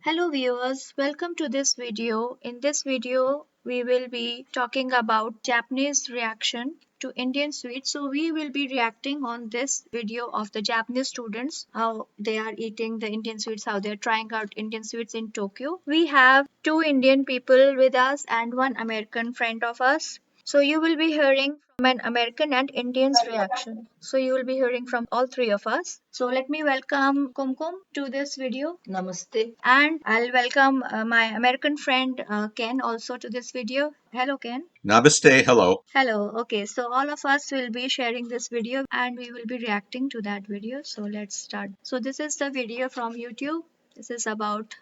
Hello viewers, welcome to this video. In this video, we will be talking about Japanese reaction to Indian sweets. So we will be reacting on this video of the Japanese students, how they are eating the Indian sweets, how they are trying out Indian sweets in Tokyo. We have two Indian people with us and one American friend of us. So you will be hearing from an American and Indian's reaction. So you will be hearing from all three of us. So let me welcome Kumkum to this video. Namaste. And I'll welcome my American friend Ken also to this video. Hello, Ken. Namaste, hello. Hello. Okay, so all of us will be sharing this video and we will be reacting to that video. So let's start. So this is the video from YouTube. This is about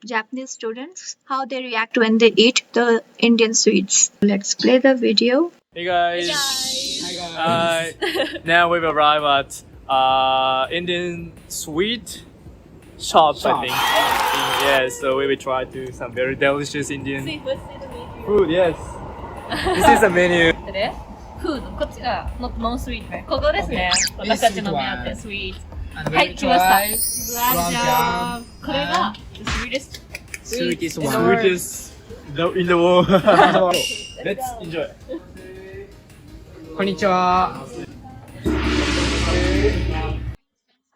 Japanese students, how they react when they eat the Indian sweets. Let's play the video. Hey guys. Hi guys. Now we've arrived at Indian sweet shops, I think. Yeah, so we will try to some very delicious Indian food. Yes. This is the menu. でフードこっちがノンスイートね。ここですね。私たちの目当てスイート。はい来ました。ブラジャー。これがスイート Sweetest in the world. Let's enjoy. こんにちは。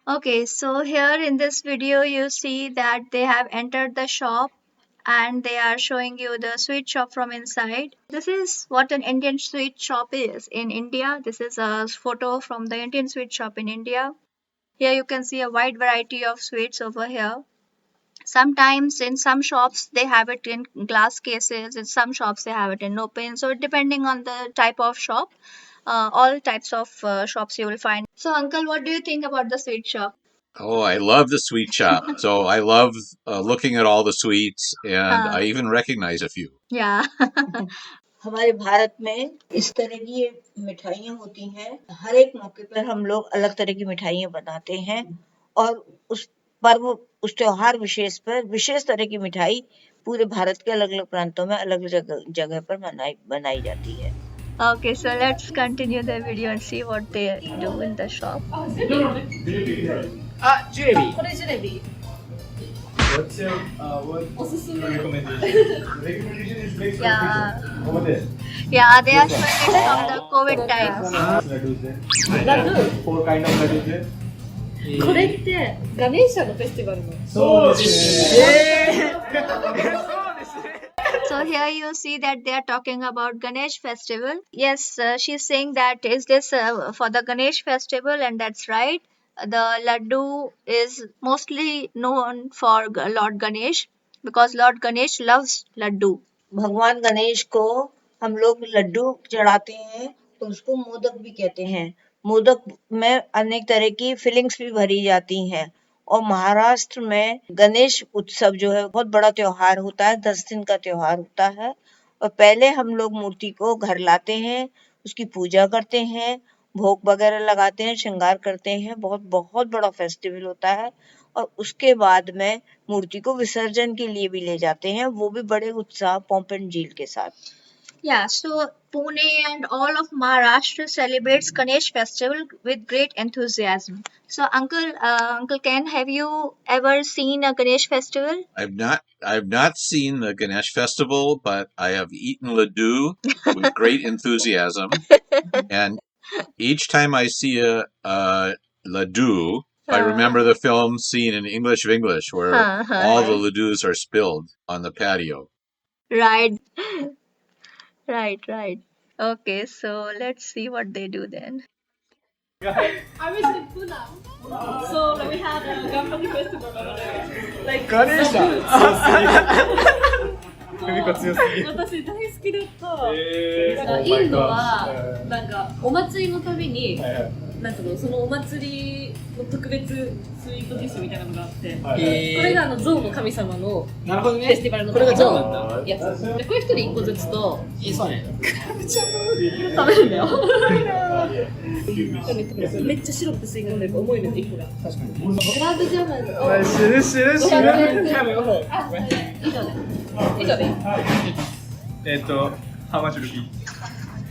Okay, so here in this video you see that they have entered the shop and they are showing you the sweet shop from inside. This is what an Indian sweet shop is in India. This is a photo from the Indian sweet shop in India. Here you can see a wide variety of sweets over here. Sometimes in some shops they have it in glass cases, in some shops they have it in open. So depending on the type of shop, all types of shops you will find. So uncle, what do you think about the sweet shop? Oh, I love the sweet shop. So I love looking at all the sweets, and I even recognize a few. Yeah. हमारे भारत में इस तरह की मिठाइयाँ होती हैं। हर एक मौके पर हम लोग अलग तरह की मिठाइयाँ बनाते हैं और उस पर्व उस त्योहार विशेष पर विशेष तरह की मिठाई पूरे भारत के अलग अलग प्रांतों में अलग जगह पर बनाई जाती है। Okay, so let's continue the video and see what they do in the shop. あ、ジュエリー。これジュレビー。 What's your recommendation? Yeah. Yeah, they are showing it from the COVID times. Four kind of laddus there. これってガネーシャのフェスティバルの。 そうですね。 So here you see that they are talking about Ganesh festival. Yes, she's saying that is this for the Ganesh festival, and that's right. The laddu is mostly known for Lord Ganesh because Lord Ganesh loves laddu. भगवान गणेश को हम लोग लड्डू चढ़ाते हैं तो उसको मोदक भी कहते हैं। मोदक में अनेक तरह की फिलिंग्स भी भरी जाती हैं और महाराष्ट्र में गणेश उत्सव जो है बहुत बड़ा त्योहार होता है। 10 दिन का त्योहार होता है और पहले हम लोग मूर्ति को घर लाते हैं, उसकी पूजा करते हैं, भोग वगैरह लगाते हैं, श्रृंगार करते हैं। बहुत बहुत बड़ा फेस्टिवल होता है और उसके बाद में मूर्ति को विसर्जन के लिए भी ले जाते हैं, वो भी बड़े उत्साह pomp and झील के साथ। Yeah, so Pune and all of Maharashtra celebrates Ganesh festival with great enthusiasm. So Uncle Ken, have you ever seen a Ganesh festival? I've not seen the Ganesh festival, but I have eaten laddu with great enthusiasm. And each time I see a laddu, I remember the film scene in English of English where all the laddus are spilled on the patio. Right. Right. Okay, so let's see what they do then. I was in Pune. So we had a Ganpati festival over there. Like ガネーシャ。首が強すぎ。私大好きだった。なんかインドはなんかお祭りのたびになんかそのお祭りの特別スイートディッシュみたいなのがあって、これが象の神様のなるほどね。フェスティバルの時これが象なんだ。のやつ。でこれ一人一個ずつといいそうね。食べるんだよ。めっちゃシロップ吸い込んでる重いの1個が。確かに。グラブジャムを知る。以上でいい。How much rupees?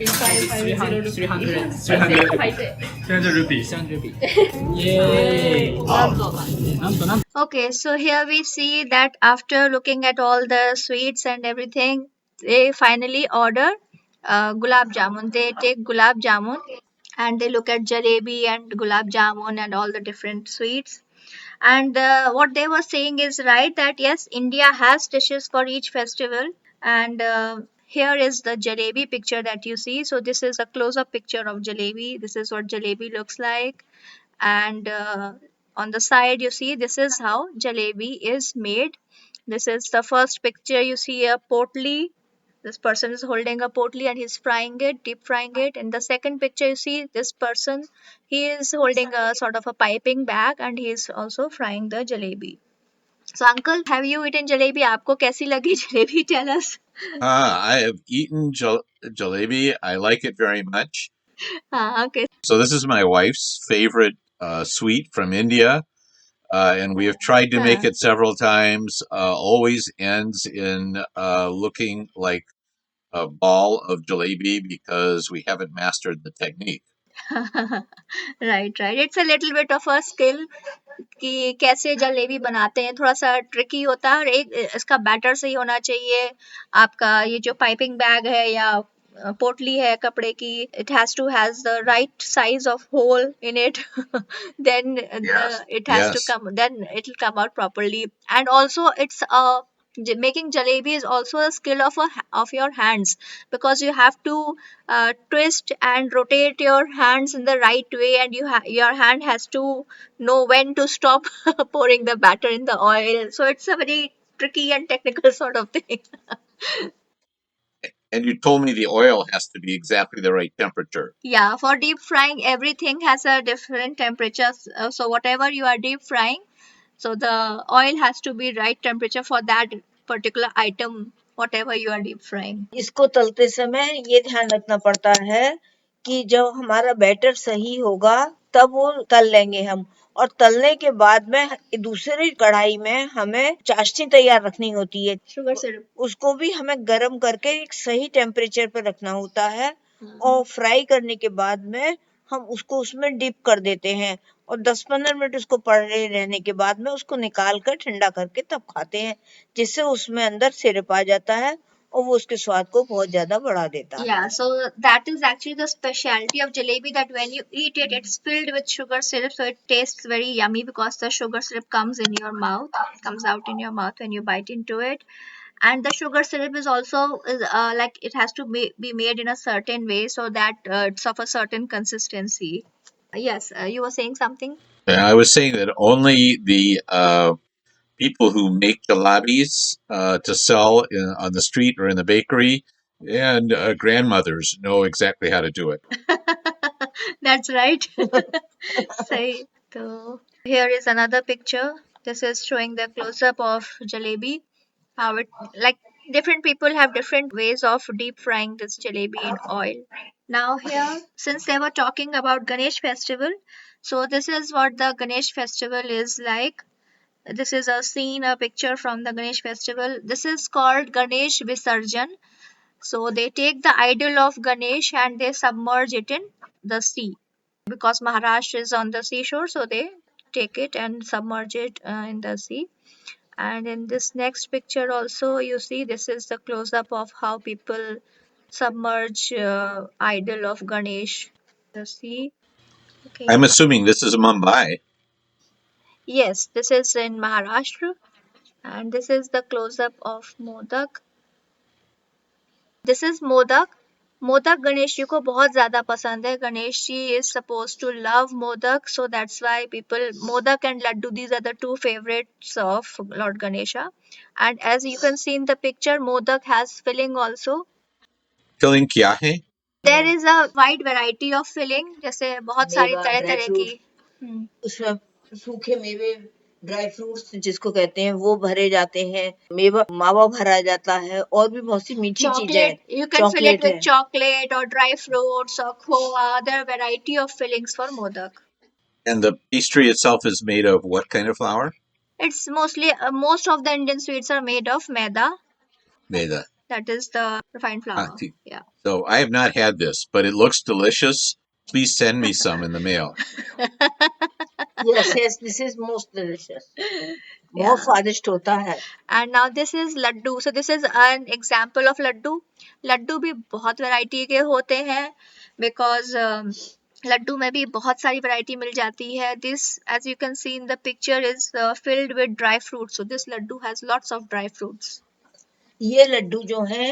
300. 300. 300 rupees. 300 rupees. Yay! Okay, so here we see that after looking at all the sweets and everything, they finally order gulab jamun. They take gulab jamun and they look at jalebi and gulab jamun and all the different sweets. And what they were saying is right, that yes, India has dishes for each festival. And here is the jalebi picture that you see. So this is a close-up picture of jalebi. This is what jalebi looks like. And on the side you see this is how jalebi is made. This is the first picture. You see a potli. This person is holding a potli and he's frying it, deep frying it. In the second picture you see this person, he is holding a sort of a piping bag and he is also frying the jalebi. So uncle, have you eaten jalebi? आपको कैसी लगी jalebi? Tell us. I have eaten jalebi. I like it very much. Okay. So this is my wife's favorite sweet from India. And we have tried to make it several times. Always ends in looking like a ball of jalebi because we haven't mastered the technique. Right, right. It's a little bit of a skill कि कैसे जलेबी बनाते हैं, थोड़ा सा tricky होता है और एक इसका बैटर सही होना चाहिए. आपका ये जो पाइपिंग बैग है या पोटली है कपड़े की, it has to has the right size of hole in it. Then it has to Yes. come, then it will come out properly. And also it's making jalebi is also a skill of your hands, because you have to twist and rotate your hands in the right way, and your hand has to know when to stop pouring the batter in the oil. So it's a very tricky and technical sort of thing. And you told me the oil has to be exactly the right temperature. Yeah, for deep frying, everything has a different temperature. So whatever you are deep frying, so the oil has to be right temperature for that particular item, whatever you are deep frying. इसको तलते समय ये ध्यान रखना पड़ता है कि जब हमारा बैटर सही होगा तब वो तल लेंगे हम, और तलने के बाद में दूसरी कढ़ाई में हमें चाशनी तैयार रखनी होती है. Sugar syrup. उसको भी हमें गर्म करके एक सही टेम्परेचर पे रखना होता है, और फ्राई करने के बाद में हम उसको उसमें डिप कर देते हैं, और 10-15 मिनट उसको पड़े रहने के बाद में उसको निकाल कर ठंडा करके तब खाते हैं, जिससे उसमें अंदर सिरप आ जाता है और वो उसके स्वाद को बहुत ज्यादा बढ़ा देता है. Yeah, so that is actually the specialty of jalebi, that when you eat it, it's filled with sugar syrup, so it tastes very yummy because the sugar syrup comes in your mouth, comes out in your mouth when you bite into it. And the sugar syrup is also like it has to be made in a certain way so that it's of a certain consistency. Yes, you were saying something? And I was saying that only the people who make jalebis to sell on the street or in the bakery and grandmothers know exactly how to do it. That's right. Say, so here is another picture. This is showing the close up of jalebi. How it, like, different people have different ways of deep frying this jalebi in oil. Now here, since they were talking about Ganesh festival, so this is what the Ganesh festival is like. This is a scene, a picture from the Ganesh festival. This is called Ganesh Visarjan. So they take the idol of Ganesh and they submerge it in the sea. Because Maharashtra is on the seashore, so they take it and submerge it in the sea. And in this next picture also, you see this is the close up of how people submerge idol of Ganesh in the sea. Okay. I'm assuming this is Mumbai. Yes, this is in Maharashtra, and this is the close up of Modak. This is Modak. Modak Ganesh ji को बहुत ज्यादा पसंद है. Ganesh ji is supposed to love modak, so that's why people, modak and laddu, these are the two favorites of Lord Ganesha. And as you can see in the picture, modak has filling also. Filling kya hai? There is a wide variety of filling, जैसे बहुत सारी मेवा, तरह dry तरह fruit, की. उसमें सूखे मेवे, ड्राई फ्रूट्स जिसको कहते हैं वो भरे जाते हैं, मेवा मावा भरा जाता है, और भी बहुत सी मीठी चीजें हैं. Chocolate, you can fill it chocolate है. with chocolate or dry fruits or khoa. There are variety of fillings for modak. And the pastry itself is made of what kind of flour? It's mostly most of the Indian sweets are made of maida. Maida. that is the refined flour. Tea. Yeah. So I have not had this, but it looks delicious. Please send me some in the mail. Yes, yes, this is most delicious. Yeah. बहुत स्वादिष्ट होता है. And now this is laddu. So this is an example of laddu. Laddu भी बहुत variety के होते हैं because Laddu में भी बहुत सारी वैरायटी मिल जाती है. This, as you can see in the picture, is filled with dry fruits. So this laddu has lots of dry fruits. ये लड्डू जो है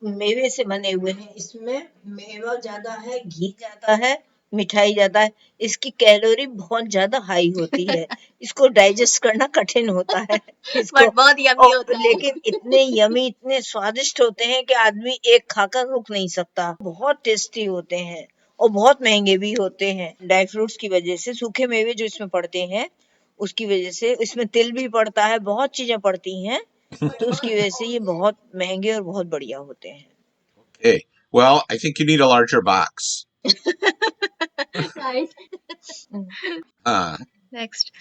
मेवे से बने हुए हैं. इसमें मेवा ज्यादा है, घी ज्यादा है, मिठाई ज्यादा है. इसकी कैलोरी बहुत ज्यादा हाई होती है. इसको डाइजेस्ट करना कठिन होता है. इसको But बहुत यम्मी होता है. लेकिन इतने यमी, इतने स्वादिष्ट होते हैं कि आदमी एक खाकर रुक नहीं सकता. बहुत टेस्टी होते हैं और बहुत महंगे भी होते हैं. ड्राई फ्रूट्स की वजह से, सूखे मेवे जो इसमें पड़ते हैं उसकी वजह से, इसमें तिल भी पड़ता है, बहुत चीजें पड़ती हैं, तो उसकी वजह से ये बहुत महंगे और बहुत बढ़िया होते हैं. Okay. Well, I think you need a larger box. Right. Next.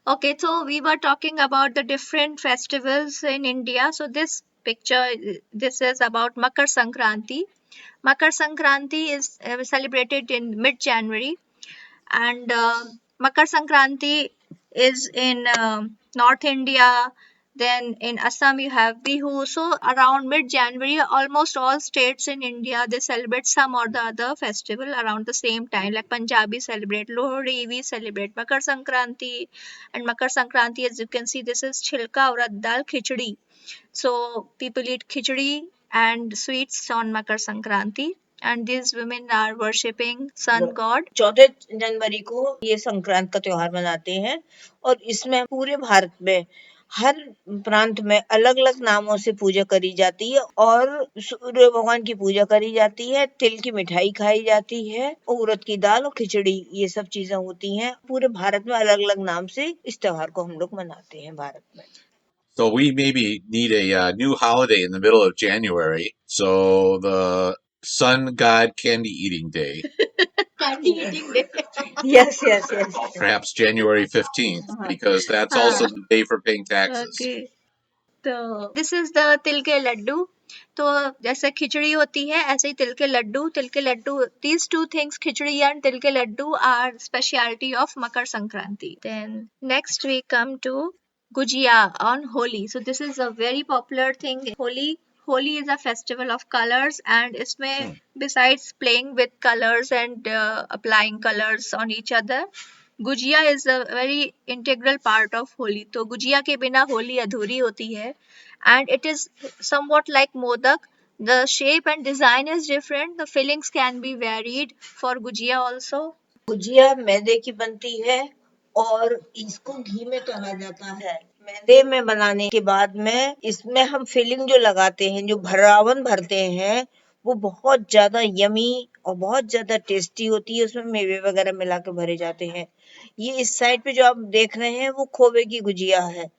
Okay, so we were talking about the different festivals in India. So this picture, this is about Makar Sankranti. Makar Sankranti is celebrated in mid-January, and Makar Sankranti is in North India. Then in Assam you have Bihu. So around mid-January, almost all states in India, they celebrate some or the other festival around the same time. Like Punjabi celebrate Lohri, we celebrate Makar Sankranti. And Makar Sankranti, as you can see, this is Chilka Urad Dal Khichdi. So people eat khichdi and sweets on Makar Sankranti. And these women are worshipping sun god. 14 जनवरी को ये संक्रांत का त्योहार मनाते हैं और इसमें पूरे भारत में हर प्रांत में अलग अलग नामों से पूजा करी जाती है और सूर्य भगवान की पूजा करी जाती है. तिल की मिठाई खाई जाती है, उड़द की दाल और खिचड़ी, ये सब चीजें होती हैं. पूरे भारत में अलग अलग नाम से इस त्योहार को हम लोग मनाते हैं भारत में. So we maybe need a new holiday in the middle of January. So the sun god candy eating day. Candy eating day. Yes, yes, yes. Perhaps January 15th, because that's also the day for paying taxes. Okay. तो this is the तिल के लड्डू. तो जैसे खिचड़ी होती है ऐसे ही तिल के लड्डू. तिल के Laddu, these two things, khichdi and तिल के Laddu, are specialty of Makar Sankranti. Then next we come to Gujia on Holi. So this is a very popular thing. Holi is a festival of colors, and इसमें besides playing with colors and applying colors on each other, gujiya is a very integral part of Holi. तो गुजिया के बिना होली अधूरी होती है. And it is somewhat like modak. The shape and design is different. The fillings can be varied for gujiya also. Gujiya मैदे की बनती है और इसको घी में तला जाता है. मैदे में बनाने के बाद में इसमें हम फिलिंग जो लगाते हैं, जो भरावन भरते हैं, वो बहुत ज्यादा यमी और बहुत ज्यादा टेस्टी होती है. उसमें मेवे वगैरह मिला के भरे जाते हैं. ये इस साइड पे जो आप देख रहे हैं वो खोवे की गुजिया है.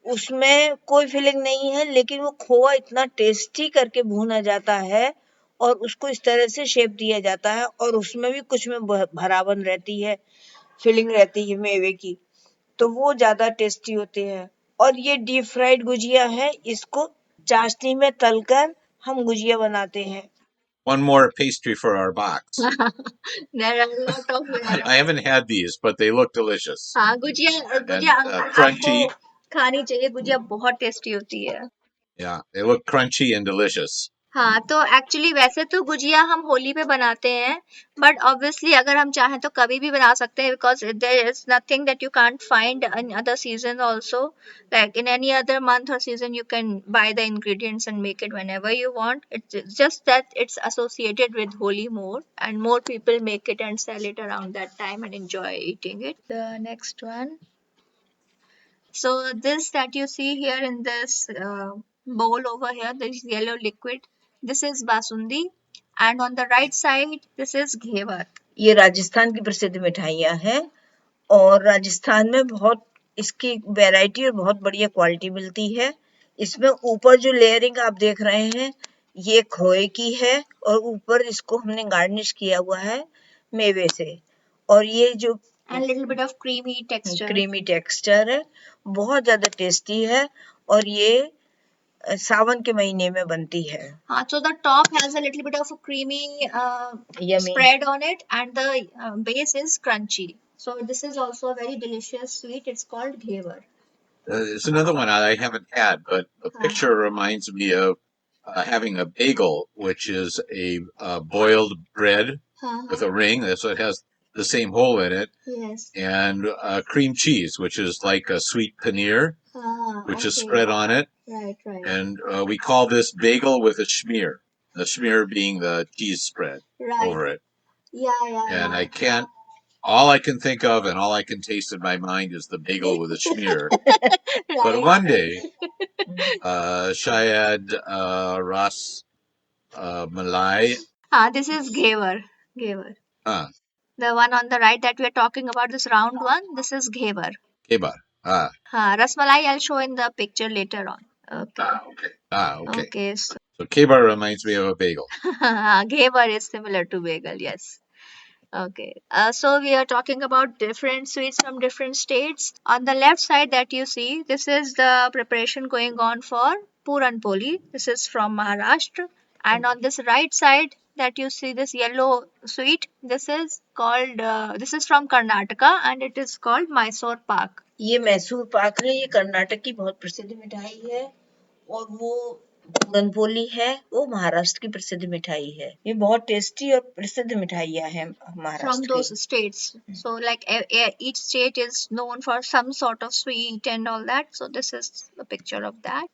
उसमें कोई फिलिंग नहीं है, लेकिन वो खोवा इतना टेस्टी करके भूना जाता है और उसको इस तरह से शेप दिया जाता है और उसमें भी कुछ में भरावन रहती है, फिलिंग रहती है मेवे की, तो वो ज्यादा टेस्टी होते हैं. और ये डीप फ्राइड गुजिया है. इसको चाशनी में तलकर हम गुजिया बनाते हैं. One more pastry for our box. There are a lot of I haven't had these, but they look delicious. हाँ, गुजिया crunchy. आपको खानी चाहिए. गुजिया बहुत टेस्टी होती है. Yeah, they look crunchy and delicious. हाँ, तो एक्चुअली वैसे तो गुजिया हम होली पे बनाते हैं, बट ऑब्वियसली अगर हम चाहें तो कभी भी बना सकते हैं, because there is nothing that you can't find in other season also. Like in any other month और season you can buy the ingredients and make it whenever you want. It's just that it's associated with Holi more, and more people make it and sell it around that time and enjoy eating it. The next one. So this that you see here in this bowl over here, this yellow liquid, this is basundi, and on the right side this is घेवर. ये राजस्थान की प्रसिद्ध मिठाइयाँ हैं और राजस्थान में बहुत इसकी variety और बहुत बढ़िया क्वालिटी मिलती है. इसमें ऊपर जो लेयरिंग आप देख रहे हैं ये खोए की है और ऊपर इसको हमने गार्निश किया हुआ है मेवे से. और ये जो and little bit of creamy texture है, बहुत ज्यादा टेस्टी है. और ये सावन के महीने में बनती है। So the top has a little bit of a creamy Yummy. spread on it, and the base is crunchy. So this is also a very delicious sweet. It's called ghevar. There's another one I haven't had, but the picture reminds me of having a bagel, which is a boiled bread with a ring. That's what has the same hole in it, Yes. and cream cheese, which is like a sweet paneer, which is Okay. spread on it. Right, right. And we call this bagel with a schmear. The schmear being the cheese spread Right. over it. Yeah, yeah, And yeah. I can't. All I can think of and all I can taste in my mind is the bagel with a schmear. But Right. one day, Shayad Ras Malai. This is ghevar. Ghevar. Ah, The one on the right that we are talking about, this round one, this is ghevar. Kebar. Ah, Rasmalai I'll show in the picture later on. Okay. okay. Okay. So So Kebar reminds me of a bagel. ghevar is similar to bagel. Yes. Okay. So we are talking about different sweets from different states. On the left side that you see, this is the preparation going on for Puran Poli. This is from Maharashtra. And on this right side that you see this yellow sweet, this is called, this is from Karnataka and it is called Mysore Pak. ये मैसूर पाक है, ये कर्नाटक की बहुत प्रसिद्ध मिठाई है और वो पूरनपोली है, वो महाराष्ट्र की प्रसिद्ध मिठाई है। ये बहुत टेस्टी और प्रसिद्ध मिठाइयाँ हैं From महाराष्ट्र those की। states. So like each state is known for some sort of sweet and all that. So this is a picture of that.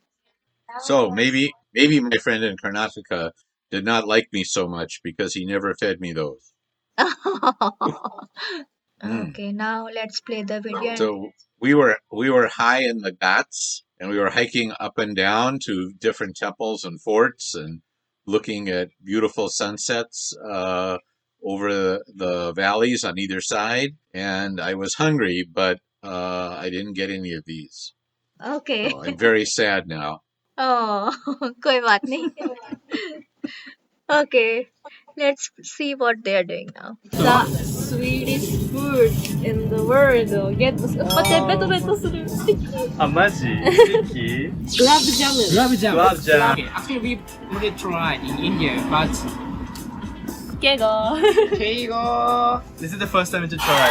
So maybe my friend in Karnataka did not like me so much because he never fed me those. Okay, now let's play the video. So we were high in the Ghats and we were hiking up and down to different temples and forts and looking at beautiful sunsets over the valleys on either side. And I was hungry, but I didn't get any of these. Okay. So I'm very sad now. Oh, कोई बात नहीं. Okay, let's see what they are doing now. The sweetest food in the world をゲットする。待って、ベトベトする。スティッキ。あ、マジスティッキグラブジャム。 Gulab jam. Gulab jam. Okay, actually, we already tried in India, butケゴ。 Keigo. This is the first time to try.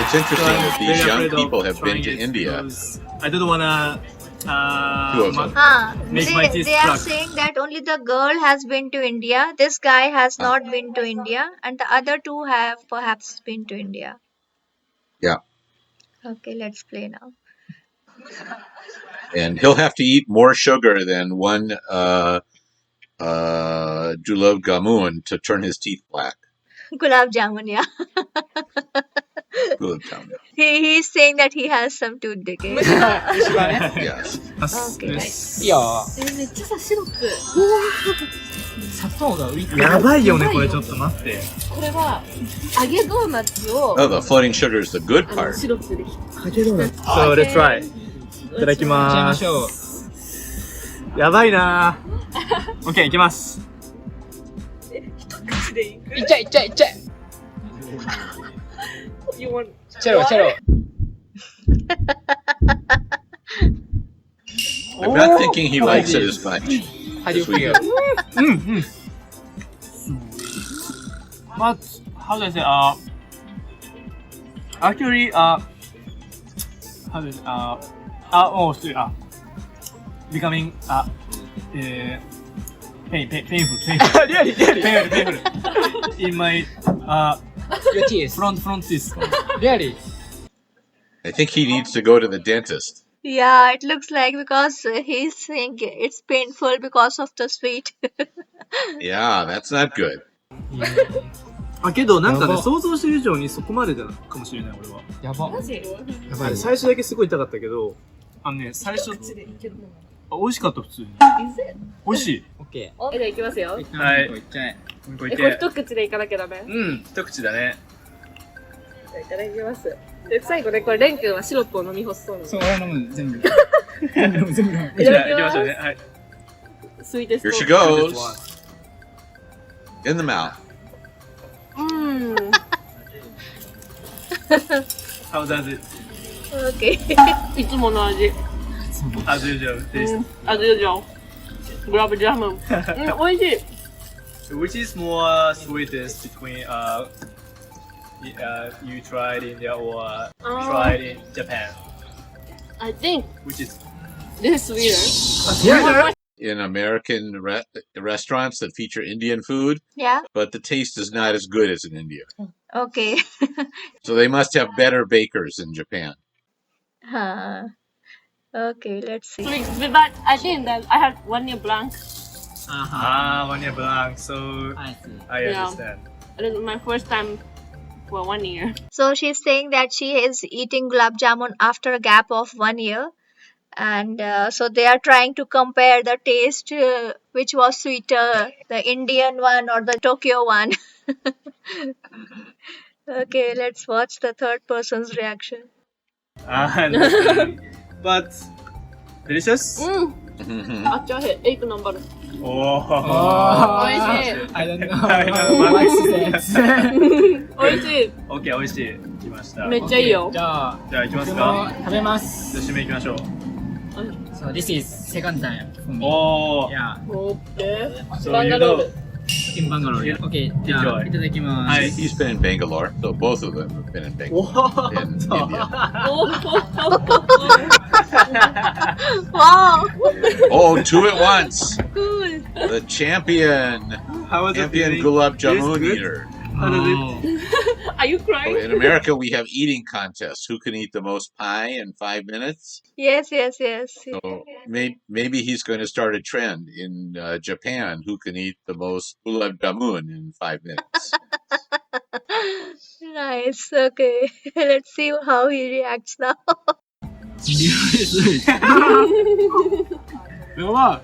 It's interesting that these Very young afraid of people have been trying to it India. because I don't wanna Two of them. Make my teeth They are struck. saying that only the girl has been to India. This guy has not been to India, and the other two have perhaps been to India. Yeah. Okay, let's play now. And he'll have to eat more sugar than one Julab Gamun to turn his teeth black. Gulab jamun, yeah. Gulab Gamun. He's saying that he has some tooth decay. Yes. Okay, right. いいよ。めっちゃさ、シロップ。砂糖が浮いてる。やばいよね、これちょっと待って。これは、揚げドーナツを、 Oh, the floating sugar is the good part. シロップできた。 So let's try. いただきいっちゃいまますしょう。やばいなぁ。OK、いきます。口でいく。いっちゃいっちゃいっちゃい。 You want チェロチェロ。 I'm not thinking he likes it as much. How do you as we feel? do. But how do I say? Actually, how do I say? Oh, sorry. Becoming painful. Painful. In my Your teeth. front teeth. Really? I think he needs to go to the dentist. Yeah, it looks like because he's saying it's painful because of the sweet. Yeah, that's not good. けどなんかねやば想像してる以上にそこまでじゃないかもしれない俺は。やば。マジやばい。最初だけすごい痛かったけど、最初口でいけるの。美味しかった普通に。美味しい。オッケじゃあいきますよ。ー。はいいっちゃえ。これこれ一口でいかなきゃダメ。うん、一口だね。じゃあいただきます。で、最後ね、これ、レン君はシロップを飲み干しそうなの。そう、俺飲む、全部。全部飲む。いただきます行きましょうね。はい。スイーテスト。 Here she goes. In the mouth. How does it? Okay. いつもの味。As usual. Taste. As usual. グラブジャム。美味しい。 Which is more sweetest between you tried in India or tried in Japan? I think Which is this is sweeter. In American restaurants that feature Indian food, Yeah. but the taste is not as good as in India. Okay. So they must have better bakers in Japan. Okay, let's see. Sweet, but I think that I have 1 year blank. one year blanc. So I see. I Yeah. understand. This is my first time for 1 year. So she's saying that she is eating gulab jamun after a gap of 1 year, and so they are trying to compare the taste, which was sweeter, the Indian one or the Tokyo one. Okay, let's watch the third person's reaction. I understand. But delicious. あっちは8ナンバー。 Oh. 美味しい。 I don't know. I know. What she says. 美味しい。 OK 美味しい。来ました。めっちゃいいよ。じゃあ、じゃあ行きます僕か。も食べます。じゃあ締め行きましょう。 So this is second time for me. おー。 Yeah, オッケー。 So バン you ガロー know. ル。 in Bangalore. Yeah. Okay, じゃあ、 Enjoy. いただきます。はい。 He's been in Bangalore, so both of them have been in Bangalore. In India. おWow, Oh, two at once. cool. The champion. How was the Champion feeling? gulab Tastes jamun good? eater. How does it? Are you Oh, crying? in America, we have eating contests. Who can eat the most pie in 5 minutes? Yes, yes, yes. So maybe he's going to start a trend in Japan. Who can eat the most gulab jamun in 5 minutes? Nice. Okay, let's see how he reacts now. リアルスやば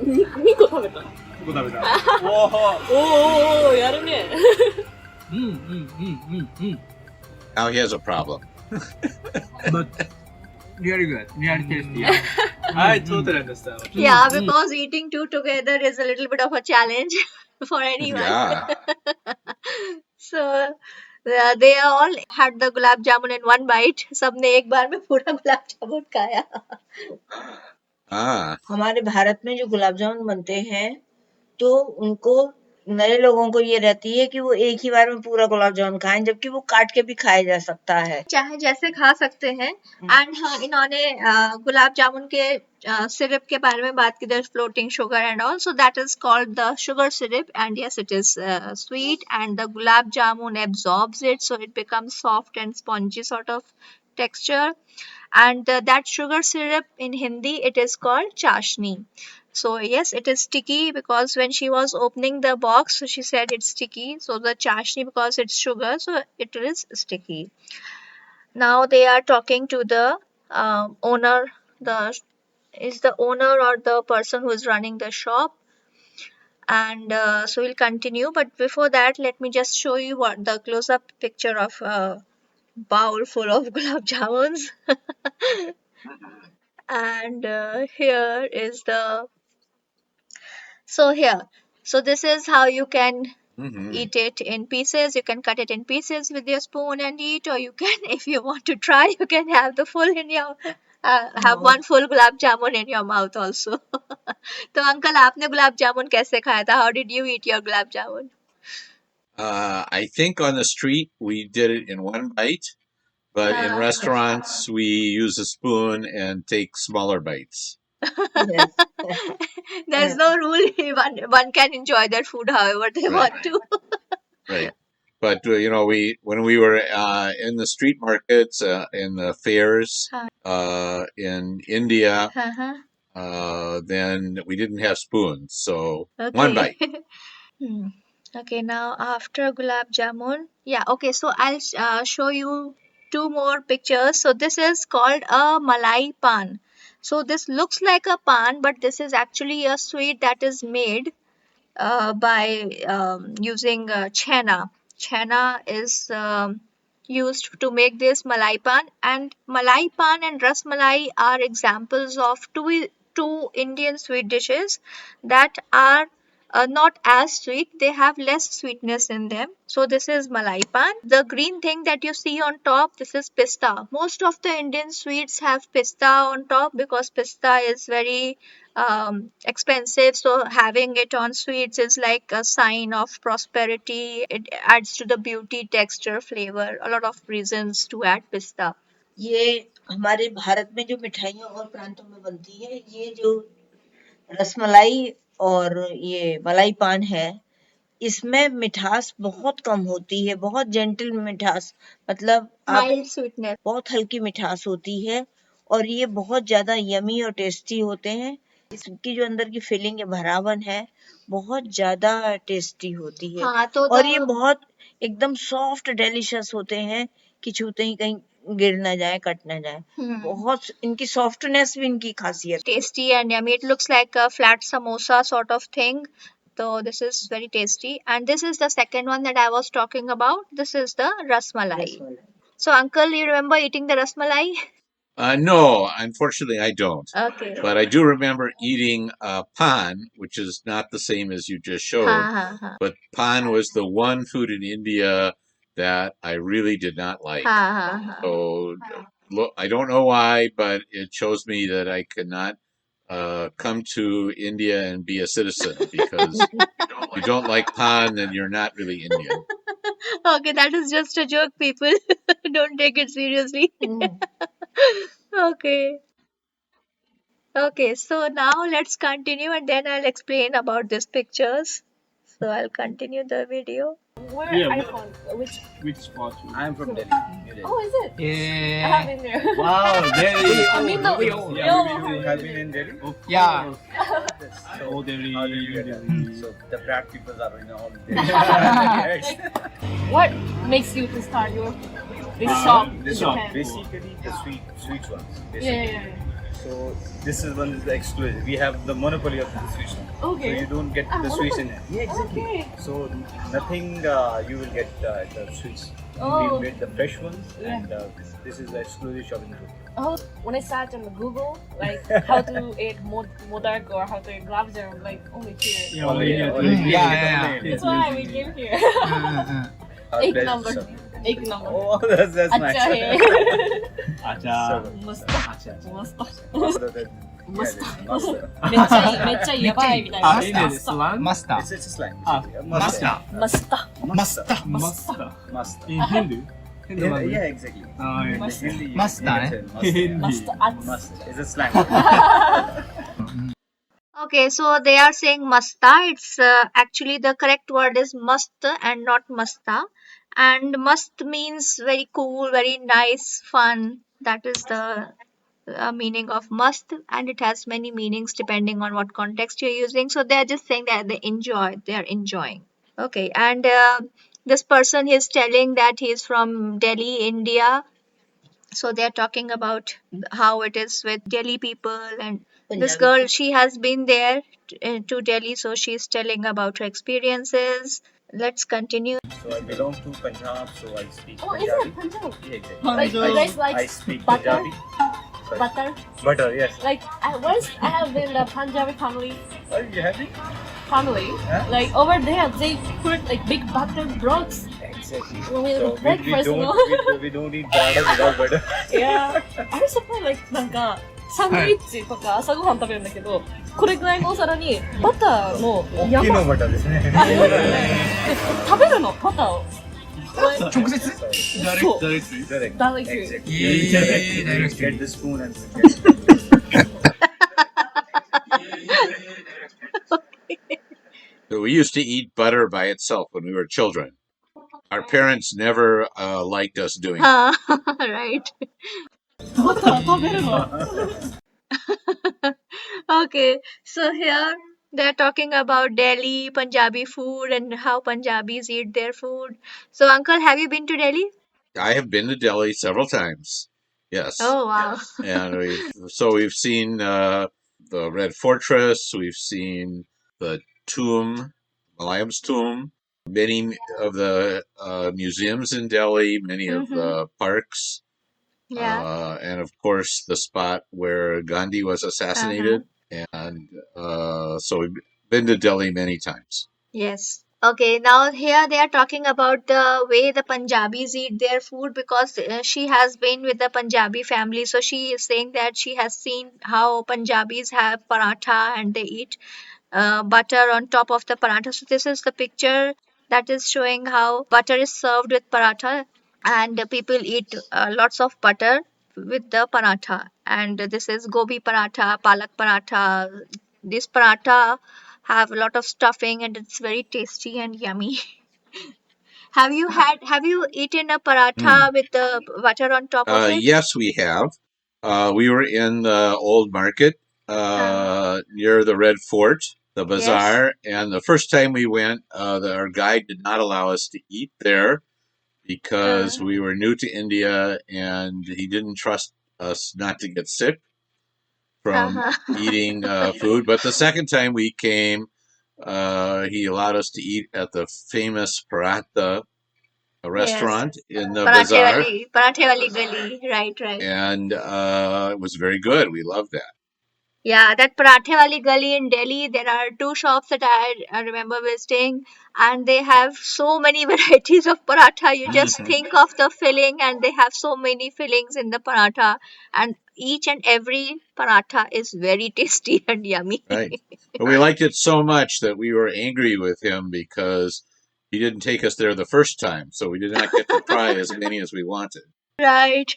2個食べた。ここ食べた。おー。おー、やるね。い。うん。 Now he has a problem. But really good. Really tasty. Yeah. I totally understand. what you Yeah, because eating two together is a little bit of a challenge for anyone. Yeah. So they all had the gulab jamun in one bite. सबने एक बार में पूरा गुलाब जामुन खाया. Ah. हमारे भारत में जो गुलाब जामुन बनते हैं तो उनको नए लोगों को ये रहती है कि वो एक ही बार में पूरा गुलाब जामुन खाएं, जबकि वो काट के भी खाया जा सकता है. चाहे जैसे खा सकते हैं. एंड हाँ, इन्होंने गुलाब जामुन के सिरप के बारे में बात की. there's floating sugar and all, so that is called the sugar syrup, and yes, it is sweet, and the gulab jamun absorbs it, so it becomes soft and spongy sort of texture. And that sugar syrup in Hindi, it is called chashni. So yes, it is sticky because when she was opening the box, she said it's sticky. So the chashni, because it's sugar, so it is sticky. Now they are talking to the owner. The owner or the person who is running the shop. And so we'll continue. But before that, let me just show you what the close-up picture of a bowl full of gulab jamuns. And here is the. So this is how you can Mhm. eat it in pieces. You can cut it in pieces with your spoon and eat, or you can, if you want to try, you can have the full in your have one full gulab jamun in your mouth also. तो uncle आपने गुलाब जामुन कैसे खाया था? How did you eat your gulab jamun? I think on the street we did it in one bite, but in restaurants we use a spoon and take smaller bites. Yes. There's no rule. One can enjoy their food however they Right. want to. Right. But when we were in the street markets, in the fairs, in India, then we didn't have spoons, so one bite. Okay, now after gulab jamun, yeah, okay, so I'll show you two more pictures. So this is called a malai pan. So this looks like a pan, but this is actually a sweet that is made by using chena. Chena is used to make this malai pan, and malai pan and ras malai are examples of two Indian sweet dishes that are not as sweet. They have less sweetness in them. So this is malai pan. The green thing that you see on top, this is pista. Most of the Indian sweets have pista on top because pista is very expensive. So having it on sweets is like a sign of prosperity. It adds to the beauty, texture, flavor. A lot of reasons to add pista. ये हमारे भारत में जो मिठाइयों और प्रांतों में बनती है, ये जो रसमलाई और ये मलाई पान है, इसमें मिठास बहुत कम होती है, बहुत जेंटल मिठास, मतलब आप Mild sweetness. बहुत हल्की मिठास होती है और ये बहुत ज्यादा यमी और टेस्टी होते हैं। इसकी जो अंदर की फीलिंग है, भरावन है, बहुत ज्यादा टेस्टी होती है। हाँ, तो और ये बहुत एकदम सॉफ्ट डिलीशियस होते हैं कि छूते ही कहीं गिर ना जाए, कट ना जाए। बहुत इनकी सॉफ्टनेस भी इनकी खासियत। tasty and yummy. It looks like a flat samosa sort of thing. So this is very tasty. And this is the second one that I was talking about. This is the rasmalai. So uncle, you remember eating the rasmalai? No, unfortunately, I don't. Okay. But I do remember eating pan, which is not the same as you just showed. Ha. But pan was the one food in India that I really did not like. Ha. So look, I don't know why, but it shows me that I cannot come to India and be a citizen because if you don't like pan, then you're not really Indian. Okay, that is just a joke, people. Don't take it seriously. Okay. Okay, so now let's continue and then I'll explain about these pictures. So I'll continue the video. Where Yeah, are you but- from? Which spot? I'm from Delhi. New Delhi. Oh, is it? I Yeah. have been there. Wow, Delhi. I mean, no. You have been in Delhi? Yeah. So, Oh, Delhi. how did you get Delhi. there? So the Pratt people are in all Delhi. What makes you to start your this shop in this shop, Japan? Basically, the sweet ones. Yeah, Basically. yeah, yeah. So this is one is the exclusive. We have the monopoly of the sweets now. Okay. So you don't get the sweets in it. Yeah, exactly. Okay. So nothing you will get the sweets. Oh. We made the fresh ones, Yeah. and this is the exclusive shop in the group. Oh, when I search on the Google, like how to eat modak or how to eat gulab jamun, like only here. Yeah, only here. Only here. Yeah. That's why we came here. Our Eight pleasure, number. sir. 8 number. Oh, that's nice. अच्छा है. Acha. मस्त मस्त Must.めっちゃいいめっちゃやばいみたいな。Ah, in it, slang? Master. It's a slang. Ah, Master. Master. Master. Master. Master. In Hindu? Hindu language? Yeah, exactly. Oh, yeah. Master. Hindi, you Master, can eh? say master. Hindi. Master. Master. It's a slang. Okay, so they are saying masta. It's actually the correct word is must and not masta. And must means very cool, very nice, fun. That is the meaning of must, and it has many meanings depending on what context you're using. So they are just saying that they are enjoying. Okay, and this person is telling that he's from Delhi, India. So they're talking about how it is with Delhi people, and this girl, she has been there to Delhi, so she's telling about her experiences. Let's continue. So I belong to Punjab, so I speak Oh, is Punjabi. it Punjab? Yeah, exactly. Like you guys like I speak butter? Punjabi. Sorry. Butter. Butter, yes. Like I have been a Punjabi family. Are you happy? Huh? Like over there, they put like big butter blocks. Exactly. When we So breakfast, you know? we don't eat paradas without butter. Yeah. I'm surprised like なんかサンドイッチとか朝ごはん食べるんだけど、これぐらいのお皿にバターの大きいのバターですね。食べるのバターを。直接 So, Direct. Directly. Exactly. Yeah, Direct. directly. Get the spoon and get So we used to eat butter by itself when we were children. Our parents never liked us doing it. Right. バター食べるの。 Okay, so here they're talking about Delhi, Punjabi food, and how Punjabis eat their food. So, uncle, have you been to Delhi? I have been to Delhi several times. Yes. Oh, wow. And we've seen the Red Fortress, we've seen the tomb, Mulayam's tomb, many of the museums in Delhi, many of the parks, Yeah. and of course the spot where Gandhi was assassinated. And so we've been to Delhi many times. Yes. Okay, now here they are talking about the way the Punjabis eat their food because she has been with the Punjabi family. So she is saying that she has seen how Punjabis have paratha and they eat butter on top of the paratha. So this is the picture that is showing how butter is served with paratha and people eat lots of butter with the paratha. And this is gobi paratha, palak paratha. This paratha have a lot of stuffing and it's very tasty and yummy. Have you eaten a Mm. paratha with the butter on top of it? Yes, we have. We were in the old market near the Red Fort, the Yes. bazaar, and the first time we went, our guide did not allow us to eat there because we were new to India and he didn't trust us not to get sick from eating food. But the second time we came, he allowed us to eat at the famous Paratha restaurant in the bazaar, Parathe wali gali, right, right. and it was very good. We loved that. Yeah, that Parathe Wali Gali in Delhi, there are two shops that I remember visiting, and they have so many varieties of paratha. You just Mhm. think of the filling, and they have so many fillings in the paratha, and each and every paratha is very tasty and yummy. Right. But we liked it so much that we were angry with him because he didn't take us there the first time, so we did not get to try as many as we wanted. Right.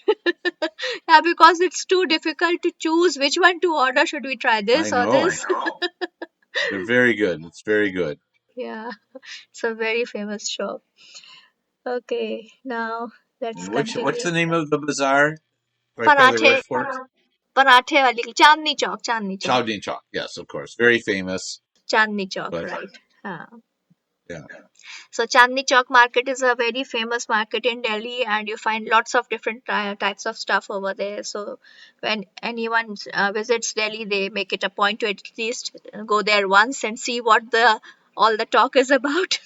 Yeah, because it's too difficult to choose which one to order. Should we try I this or know. this? They're very good. It's very good. Yeah, it's a very famous shop. Okay, now let's And what's continue. the name of the bazaar right by the Parathe, Red Fort? Parathe wali Chandni Chowk, Chandni Chowk, Chowdhury Chowk. Yes, of course. Very famous. Chandni Chowk, But right? Huh. yeah. So Chandni Chowk market is a very famous market in Delhi, and you find lots of different types of stuff over there. So when anyone visits Delhi, they make it a point to at least go there once and see what the all the talk is about.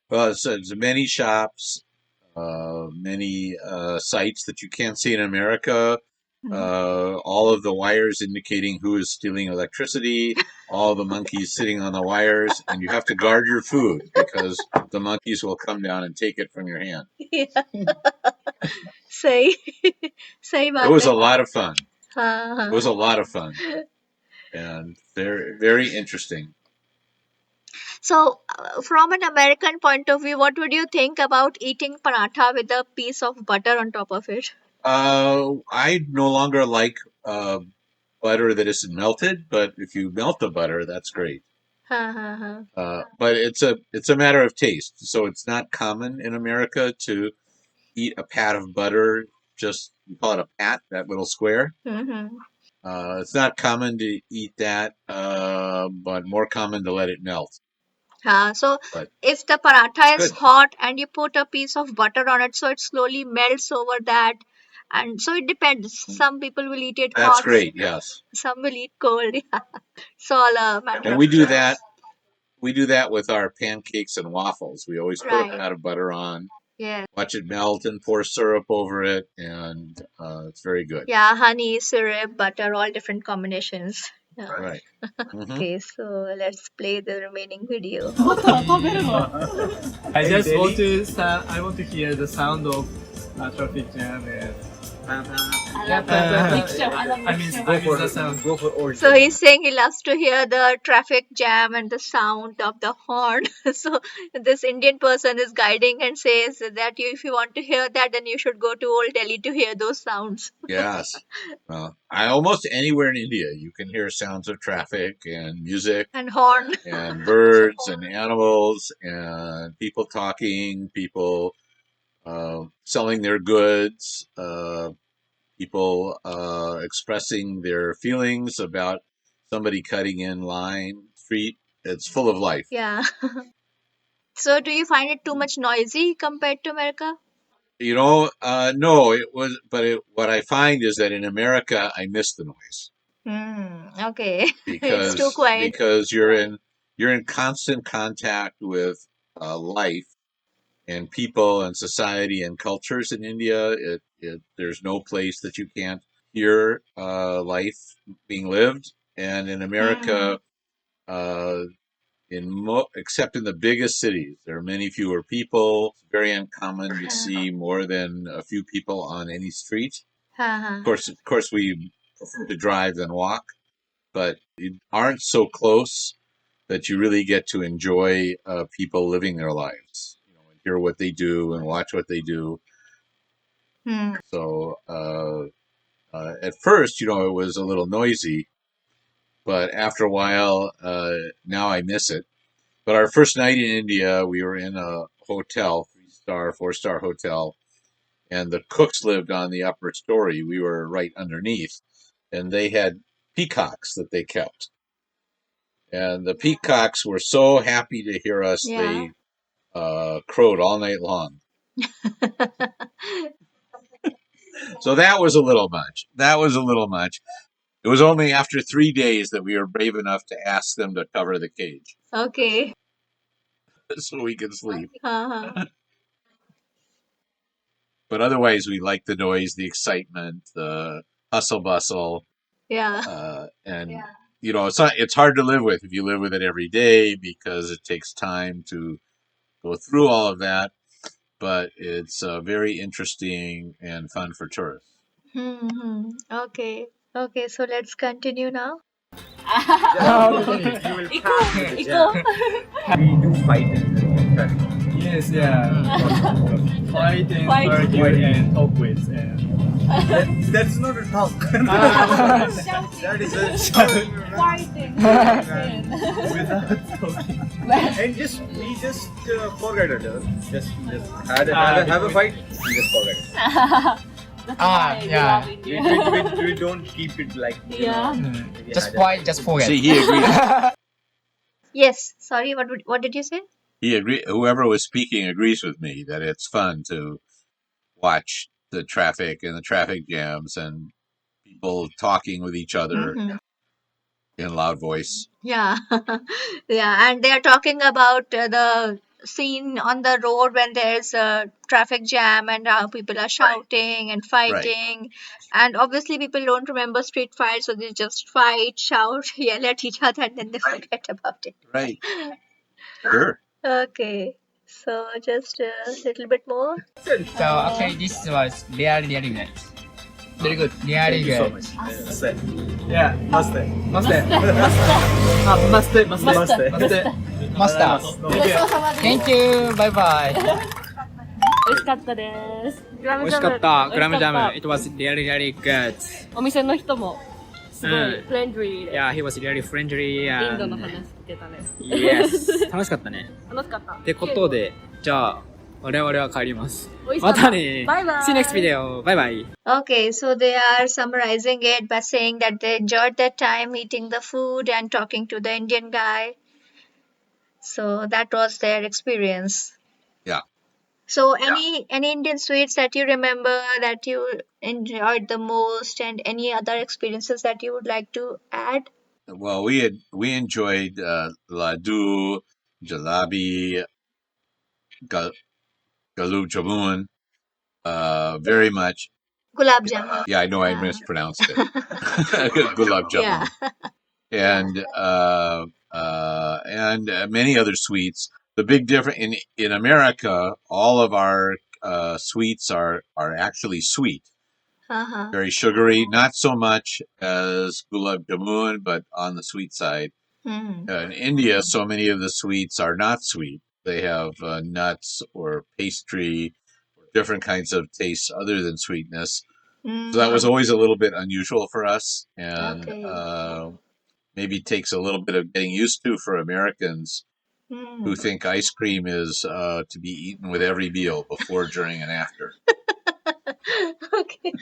Well, it's many shops, many sites that you can't see in America. All of the wires indicating who is stealing electricity, all the monkeys sitting on the wires, and you have to guard your food because the monkeys will come down and take it from your hand. Yeah, सही सही It बात was है. a lot of fun. हाँ It was हाँ. a lot of fun and very, very interesting. So, from an American point of view, what would you think about eating paratha with a piece of butter on top of it? I no longer like butter that isn't melted, but if you melt the butter, that's great. हाँ हाँ हाँ. But it's a matter of taste. So it's not common in America to eat a pat of butter. Just we call it a pat, that little square. Mm-hmm. It's not common to eat that, but more common to let it melt. So But if the paratha is good. hot and you put a piece of butter on it, so it slowly melts over that, and so it depends. Some people will eat it That's hot, great. Yes, some will eat cold. Yeah. It's all a matter and of we do choice. that. We do that with our pancakes and waffles. We always put a Right. pat of butter on, Yeah. watch it melt, and pour syrup over it, and it's very good. Yeah, honey, syrup, butter, all different combinations. Yeah. Right. Hmm. Okay, so let's play the remaining video. I just want to I want to hear the sound of traffic jam and I mean the sound. Go for old. So he's saying he loves to hear the traffic jam and the sound of the horn. So this Indian person is guiding and says that if you want to hear that, then you should go to Old Delhi to hear those sounds. Yes. I almost anywhere in India you can hear sounds of traffic and music And horn. and birds and animals and people talking, people selling their goods, people expressing their feelings about somebody cutting in line, street. It's full of life. Yeah. So do you find it too much noisy compared to America? No, it was, but what I find is that in America I miss the noise. Okay. It's too quiet. because you're in constant contact with life and people and society and cultures in India. There's no place that you can't hear life being lived, and in America except in the biggest cities, there are many fewer people. It's very uncommon to see more than a few people on any street. Of course, we prefer to drive than walk, but you aren't so close that you really get to enjoy people living their lives, and hear what they do and watch what they do. So at first, it was a little noisy, but after a while, now I miss it. But our first night in India, we were in a hotel, 3-star, 4-star hotel, and the cooks lived on the upper story. We were right underneath, and they had peacocks that they kept. And the peacocks were so happy to hear us, they crowed all night long. So that was a little much. It was only after 3 days that we were brave enough to ask them to cover the cage. Okay. So we could sleep. But otherwise, we like the noise, the excitement, the hustle bustle. Yeah. And it's hard to live with if you live with it every day, because it takes time to go through all of that. But it's very interesting and fun for tourists. Okay. Okay, so let's continue now. We do fight in traffic. Yes, yeah. Fight and Fight. argue and talk with. That's not a talk. That is a Fighting. without talking. And we just forget it. Just have a fight and just forget it. That's why we yeah. love India. We don't keep it like Yeah. we Just had a- fight, just forget. See, he agrees. Yes. Sorry, what did you say? Whoever was speaking agrees with me that it's fun to watch the traffic and the traffic jams and people talking with each other in loud voice. Yeah. Yeah, and they are talking about the scene on the road when there's a traffic jam and how people are shouting and fighting. And obviously, people don't remember street fights, so they just fight, shout, yell at each other, and then they forget about it. Right. Sure. Okay. So just a little bit more. So actually, this was really nice. Very good. Really Thank you so good. much. Yeah, master. Master. Master. Master. Thank you. Bye bye. 美味しかったです。グラ美味ムジャム。しかった。グラムジャム。美味しかっ It was really good. たお店の人もすごいフレンドリーで、 Yeah, he was really friendly インドの and 話してたね。 yes. 楽しかったね。楽しかった。ってことで、じゃあ、我々は帰ります。美味しかった。またね。バイバイ。 See you next video. Bye bye. Okay, so they are summarizing it by saying that they enjoyed their time eating the food and talking to the Indian guy. So that was their experience. Yeah. So any Indian sweets that you remember that you enjoyed the most, and any other experiences that you would like to add? Well, we enjoyed laddu, jalebi, gulab jamun very much. Gulab jamun. Yeah, I know I mispronounced it. Gulab jamun. Yeah. And many other sweets. The big difference in America, all of our sweets are actually sweet, very sugary. Not so much as gulab jamun, but on the sweet side. In India, so many of the sweets are not sweet. They have nuts or pastry, or different kinds of tastes other than sweetness. So that was always a little bit unusual for us, and maybe takes a little bit of getting used to for Americans who think ice cream is to be eaten with every meal, before, during, and after. Okay.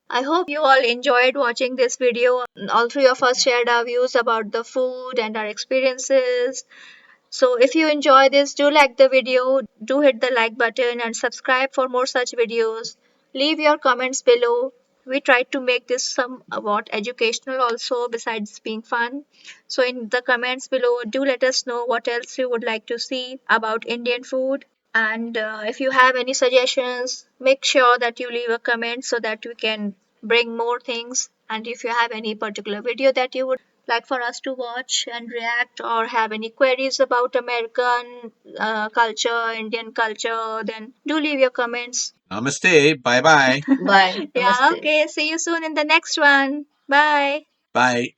I hope you all enjoyed watching this video. All three of us shared our views about the food and our experiences. So if you enjoy this, do like the video, do hit the like button and subscribe for more such videos. Leave your comments below. We tried to make this somewhat educational also, besides being fun. So in the comments below, do let us know what else you would like to see about Indian food. And if you have any suggestions, make sure that you leave a comment so that we can bring more things And if you have any particular video that you would like for us to watch and react, or have any queries about American culture, Indian culture, then do leave your comments. Namaste. Bye bye. Bye. Yeah, Namaste. okay. See you soon in the next one. Bye. Bye.